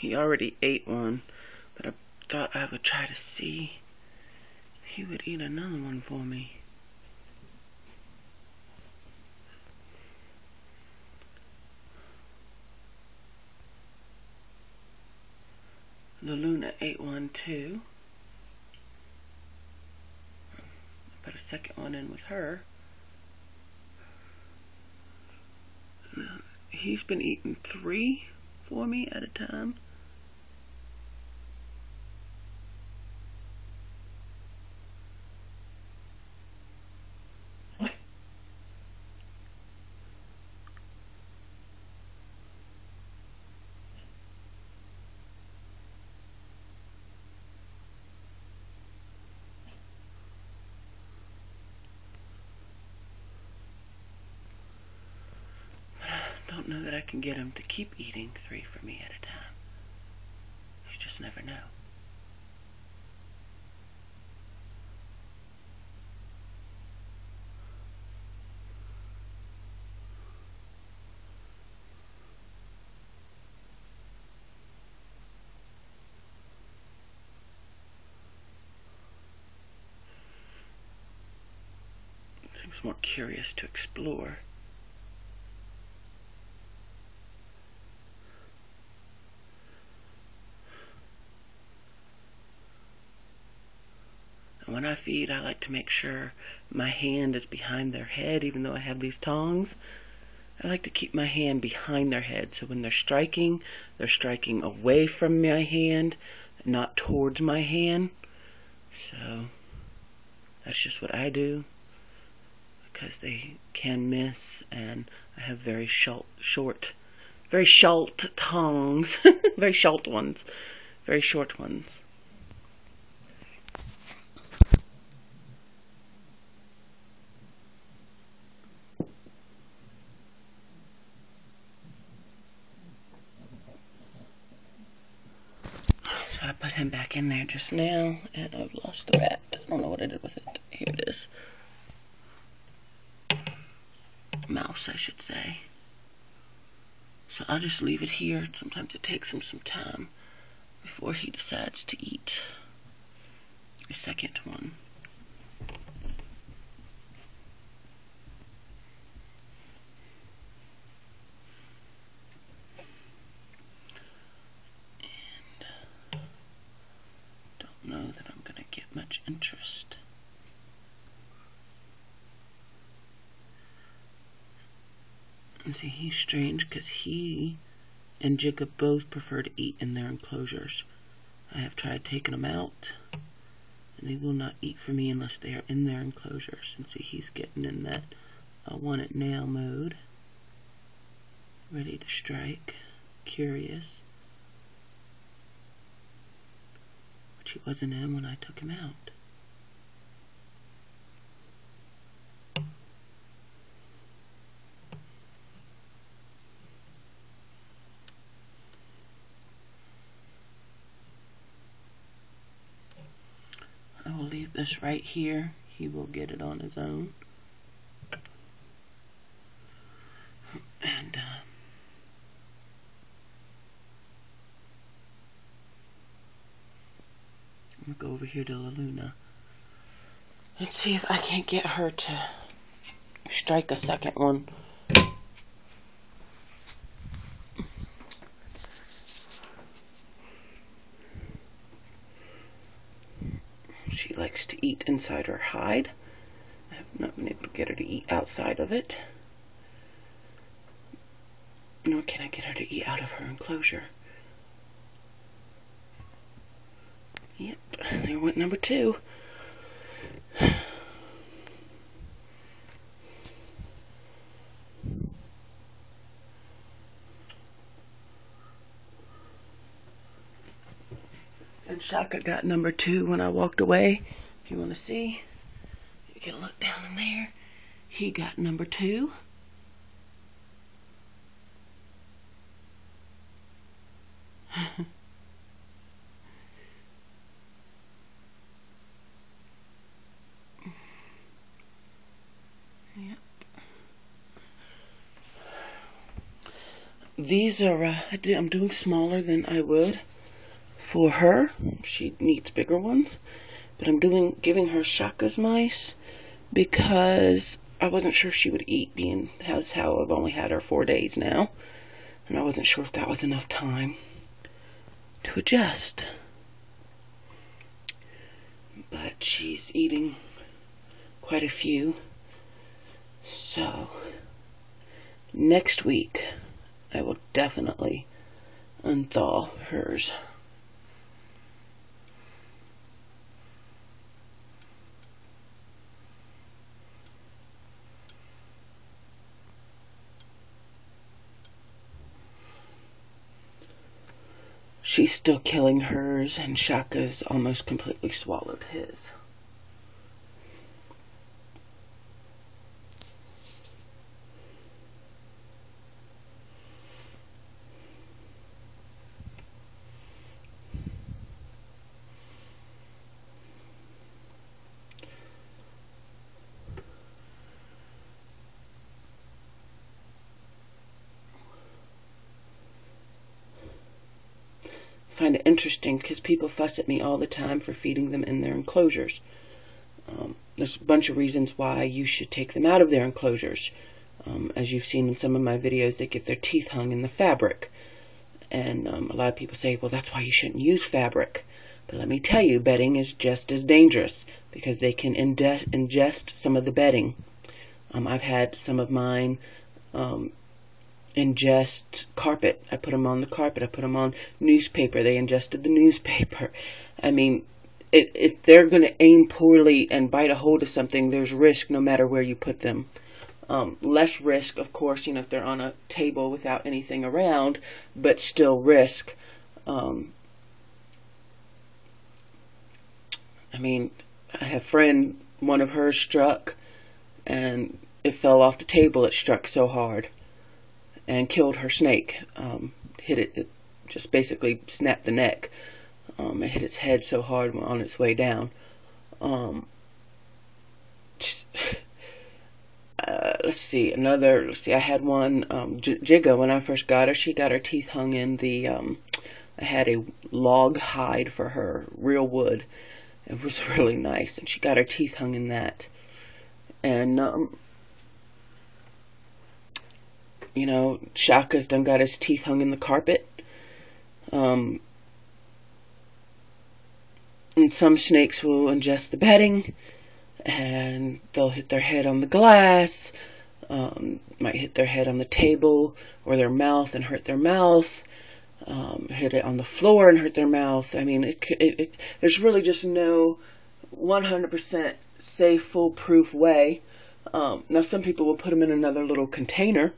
He already ate one, but I thought I would try to see if he would eat another one for me. The Luna ate one too. I put a second one in with her. He's been eating 3 for me at a time. I don't know that I can get him to keep eating 3 for me at a time. You just never know. Seems more curious to explore. When I feed, I like to make sure my hand is behind their head, even though I have these tongs. I like to keep my hand behind their head, so when they're striking away from my hand, not towards my hand. So that's just what I do, because they can miss, and I have very short tongs, very short ones. I put him back in there just now, and I've lost the rat. I don't know what I did with it. Here it is. Mouse, I should say. So I'll just leave it here. Sometimes it takes him some time before he decides to eat a second one. Know that I'm going to get much interest. And see, he's strange because he and Jigga both prefer to eat in their enclosures. I have tried taking them out, and they will not eat for me unless they are in their enclosures. And see, he's getting in that I want it now mode. Ready to strike. Curious. Which he wasn't in when I took him out. I will leave this right here. He will get it on his own. And I'm going to go over here to La Luna and see if I can't get her to strike a second one. She likes to eat inside her hide. I have not been able to get her to eat outside of it. Nor can I get her to eat out of her enclosure. Yep, there went number 2. And Shaka got number 2 when I walked away. If you want to see, you can look down in there. He got number 2. Yep. these are, I'm doing smaller than I would for her. She needs bigger ones. But I'm giving her Shaka's mice because I wasn't sure if she would eat, being as how I've only had her 4 days now. And I wasn't sure if that was enough time to adjust. But she's eating quite a few. So, next week, I will definitely unthaw hers. She's still killing hers, and Shaka's almost completely swallowed his. I find it interesting because people fuss at me all the time for feeding them in their enclosures. There's a bunch of reasons why you should take them out of their enclosures. As you've seen in some of my videos, they get their teeth hung in the fabric. And a lot of people say, well, that's why you shouldn't use fabric. But let me tell you, bedding is just as dangerous because they can ingest some of the bedding. I've had some of mine ingest carpet. I put them on the carpet. I put them on newspaper. They ingested the newspaper. I mean, if they're going to aim poorly and bite a hold of something, there's risk no matter where you put them. Less risk, of course, if they're on a table without anything around, but still risk. I mean, I have a friend, one of hers struck, and it fell off the table. It struck so hard and killed her snake. It just basically snapped the neck. It hit its head so hard on its way down. Let's see, I had one, Jigga, when I first got her, she got her teeth hung in the, I had a log hide for her, real wood. It was really nice, and she got her teeth hung in that. And, Shaka's done got his teeth hung in the carpet. And some snakes will ingest the bedding, and they'll hit their head on the glass, might hit their head on the table or their mouth and hurt their mouth, hit it on the floor and hurt their mouth. I mean, there's really just no 100% safe, foolproof way. Now, some people will put them in another little container,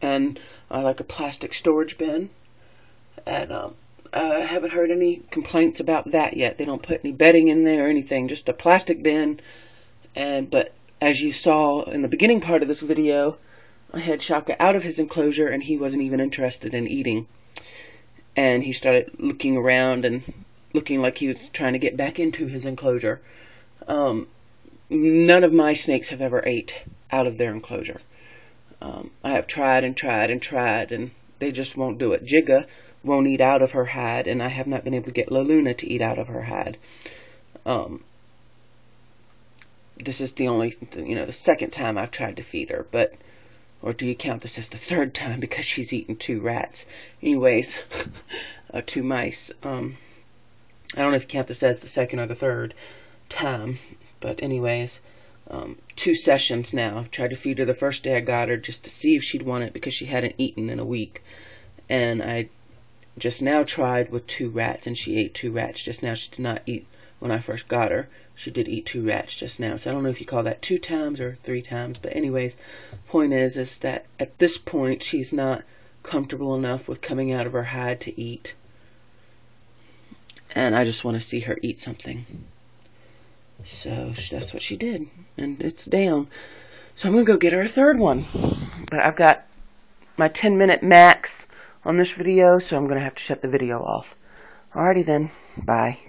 and like a plastic storage bin, and I haven't heard any complaints about that yet. They don't put any bedding in there or anything, just a plastic bin. But as you saw in the beginning part of this video, I had Shaka out of his enclosure and he wasn't even interested in eating. And he started looking around and looking like he was trying to get back into his enclosure. None of my snakes have ever ate out of their enclosure. I have tried and tried and tried, and they just won't do it. Jigga won't eat out of her hide, and I have not been able to get La Luna to eat out of her hide. This is the only, the second time I've tried to feed her, or do you count this as the third time because she's eaten 2 rats? Anyways, 2 mice. I don't know if you count this as the second or the third time, but anyways, 2 sessions now. I've tried to feed her the first day I got her just to see if she'd want it because she hadn't eaten in a week, and I just now tried with 2 rats, and she ate 2 rats just now. She did not eat when I first got her. She did eat 2 rats just now. So I don't know if you call that 2 times or 3 times. But anyways, point is that at this point, she's not comfortable enough with coming out of her hide to eat. And I just want to see her eat something. So that's what she did. And it's down. So I'm going to go get her a third one. But I've got my 10-minute max on this video, so I'm going to have to shut the video off. Alrighty then. Bye.